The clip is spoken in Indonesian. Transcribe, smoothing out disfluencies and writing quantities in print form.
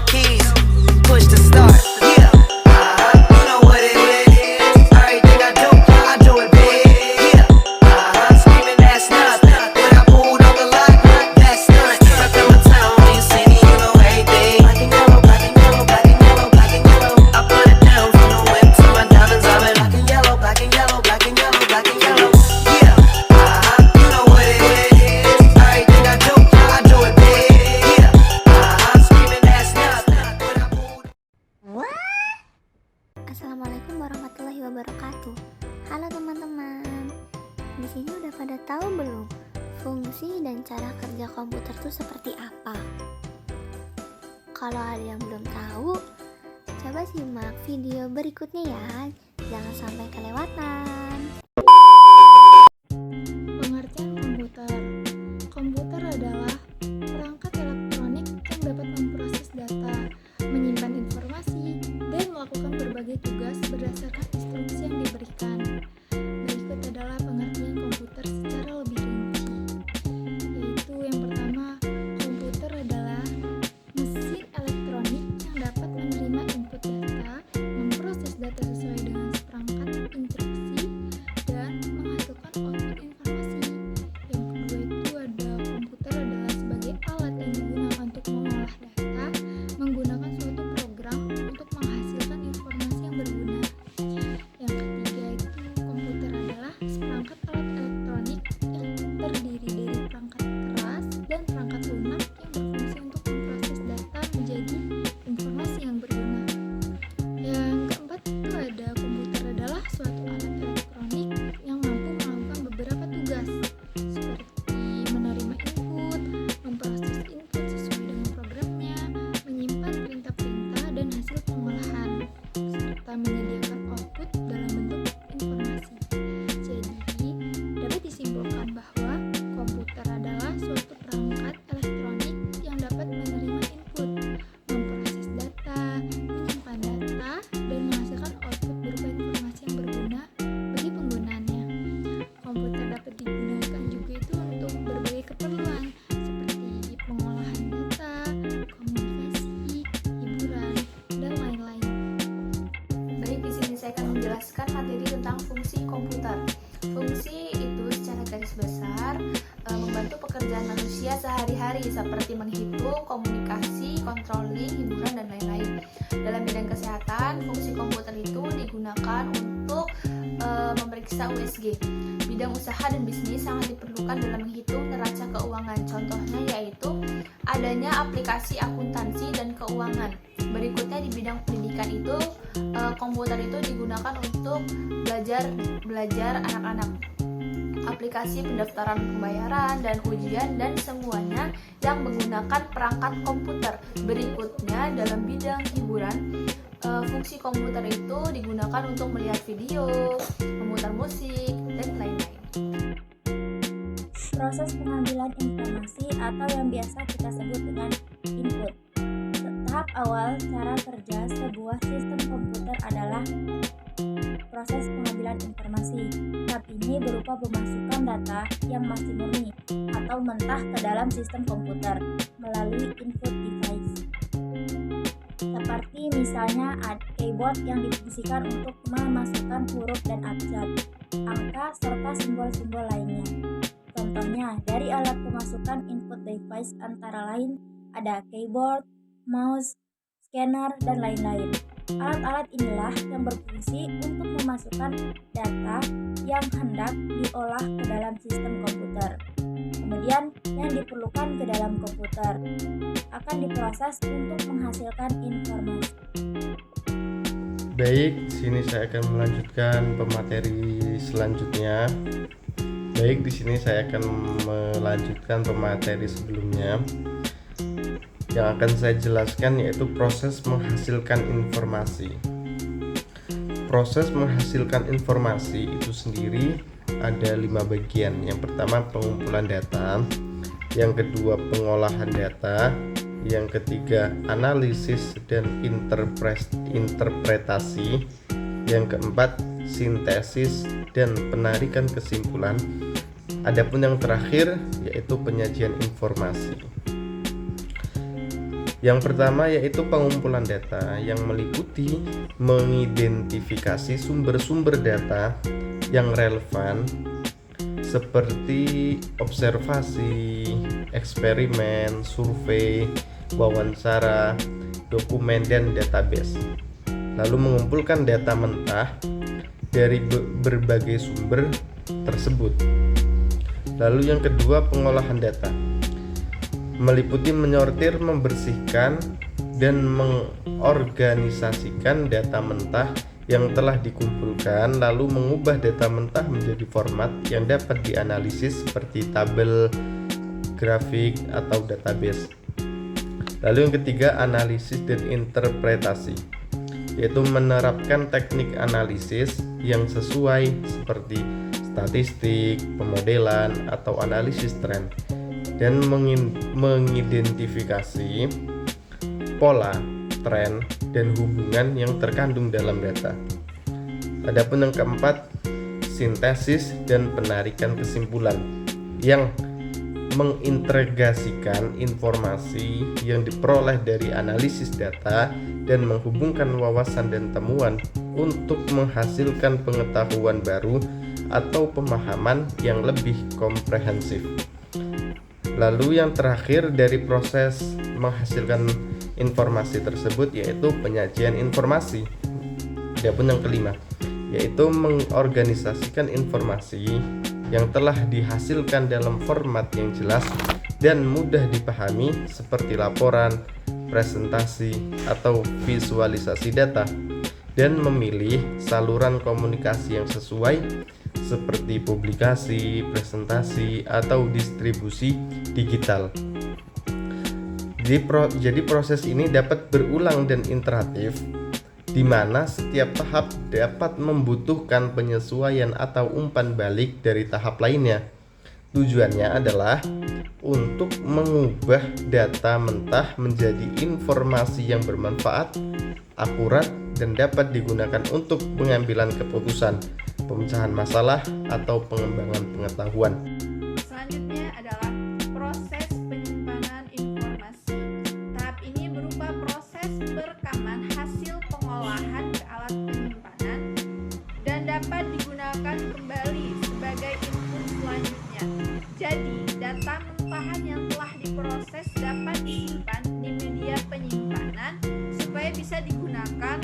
keys, push to start. Yeah, you know what it is. Everything I do it big. Yeah, screaming that's nothing. When I pulled on the lot, that's nothing. I feel my town, you see me, you know everything. Black and yellow, black and yellow, black and yellow, black and yellow. I put it down from the whip to my diamonds. I've been black and yellow, black and yellow, black and yellow, black and yellow. Yeah, you know what it is. Everything I do it big. Yeah, screaming that's nothing. When I pulled. Assalamualaikum warahmatullahi wabarakatuh. Halo teman-teman. Di sini udah pada tahu belum fungsi dan cara kerja komputer itu seperti apa? Kalau ada yang belum tahu, coba simak video berikutnya ya. Jangan sampai kelewatan. Pengertian komputer. Komputer adalah perangkat elektronik yang dapat memproses data, menyimpan informasi, dan melakukan berbagai tugas berdasarkan instruksi yang diberikan. Berikut adalah pengertian komputer secara lebih rinci, yaitu yang pertama, komputer adalah mesin elektronik yang dapat menerima input data, memproses data sesuai dengan seperangkat instruksi, dan menghasilkan output informasi. Yang kedua itu ada komputer adalah sebagai alat yang digunakan untuk mengolah data, menggunakan suatu program untuk menghasilkan informasi yang berguna. Yang ketiga itu komputer adalah seperangkat alat elektronik yang terdiri dari perangkat keras dan perangkat lunak yang berfungsi untuk memproses data menjadi informasi yang berguna. Yang keempat itu ada komputer adalah suatu alat elektronik yang mampu melakukan beberapa tugas seperti menerima input, memproses input sesuai dengan programnya, menyimpan perintah-perintah dan hasil pengolahan, serta menyediakan output dalam bentuk informasi. Jadi, dapat disimpulkan bahwa komputer adalah suatu perangkat elektronik yang dapat menerima input, memproses data, menyimpan data, dan menghasilkan output berupa informasi yang berguna bagi penggunaannya. Komputer dapat digunakan juga itu untuk berbagai keperluan seperti pengolahan data, komunikasi, hiburan, dan lain-lain. Baik, di sini saya akan menjelaskan materi tentang fungsi komputer. Fungsi itu secara garis besar membantu pekerjaan manusia sehari-hari seperti menghitung, komunikasi, controlling, hiburan, dan lain-lain. Dalam bidang kesehatan, fungsi komputer itu digunakan untuk memeriksa USG. Bidang usaha dan bisnis sangat diperlukan dalam menghitung neraca keuangan. Contohnya yaitu adanya aplikasi akuntansi dan keuangan. Berikutnya di bidang pendidikan itu komputer itu digunakan untuk belajar anak-anak. Aplikasi pendaftaran pembayaran dan ujian dan semuanya yang menggunakan perangkat komputer. Berikutnya dalam bidang hiburan, fungsi komputer itu digunakan untuk melihat video, memutar musik, dan lain-lain. Proses pengambilan informasi atau yang biasa kita sebut dengan input. Tahap awal cara kerja sebuah sistem komputer adalah proses pengambilan informasi. Tahap ini berupa pemasukan data yang masih murni atau mentah ke dalam sistem komputer melalui input device. Seperti misalnya keyboard yang difungsikan untuk memasukkan huruf dan abjad, angka, serta simbol-simbol lainnya. Contohnya, dari alat pemasukan input device antara lain ada keyboard, mouse, scanner, dan lain-lain. Alat-alat inilah yang berfungsi untuk memasukkan data yang hendak diolah ke dalam sistem komputer. Kemudian, yang diperlukan ke dalam komputer akan diproses untuk menghasilkan informasi. Baik, di sini saya akan melanjutkan pemateri selanjutnya. Baik, di sini saya akan melanjutkan pemateri sebelumnya. Yang akan saya jelaskan yaitu proses menghasilkan informasi. Proses menghasilkan informasi itu sendiri ada 5 bagian. Yang pertama pengumpulan data, yang kedua pengolahan data, yang ketiga analisis dan interpretasi, yang keempat sintesis dan penarikan kesimpulan. Adapun yang terakhir yaitu penyajian informasi. Yang pertama yaitu pengumpulan data yang meliputi mengidentifikasi sumber-sumber data yang relevan seperti observasi, eksperimen, survei, wawancara, dokumen, dan database. Lalu mengumpulkan data mentah dari berbagai sumber tersebut. Lalu yang kedua, pengolahan data meliputi menyortir, membersihkan, dan mengorganisasikan data mentah yang telah dikumpulkan, lalu mengubah data mentah menjadi format yang dapat dianalisis seperti tabel, grafik, atau database. Lalu yang ketiga, analisis dan interpretasi, yaitu menerapkan teknik analisis yang sesuai seperti statistik, pemodelan, atau analisis tren, dan mengidentifikasi pola, tren, dan hubungan yang terkandung dalam data. Adapun yang keempat, sintesis dan penarikan kesimpulan yang mengintegrasikan informasi yang diperoleh dari analisis data dan menghubungkan wawasan dan temuan untuk menghasilkan pengetahuan baru atau pemahaman yang lebih komprehensif. Lalu yang terakhir dari proses menghasilkan informasi tersebut yaitu penyajian informasi. Adapun yang kelima yaitu mengorganisasikan informasi yang telah dihasilkan dalam format yang jelas dan mudah dipahami seperti laporan, presentasi, atau visualisasi data, dan memilih saluran komunikasi yang sesuai seperti publikasi, presentasi, atau distribusi digital. Jadi proses ini dapat berulang dan iteratif, di mana setiap tahap dapat membutuhkan penyesuaian atau umpan balik dari tahap lainnya. Tujuannya adalah untuk mengubah data mentah menjadi informasi yang bermanfaat, akurat, dan dapat digunakan untuk pengambilan keputusan, pemecahan masalah, atau pengembangan pengetahuan. Selanjutnya adalah proses penyimpanan informasi. Tahap ini berupa proses perekaman hasil pengolahan ke alat penyimpanan dan dapat digunakan kembali sebagai input selanjutnya. Jadi, data mentahan yang telah diproses dapat disimpan di media penyimpanan supaya bisa digunakan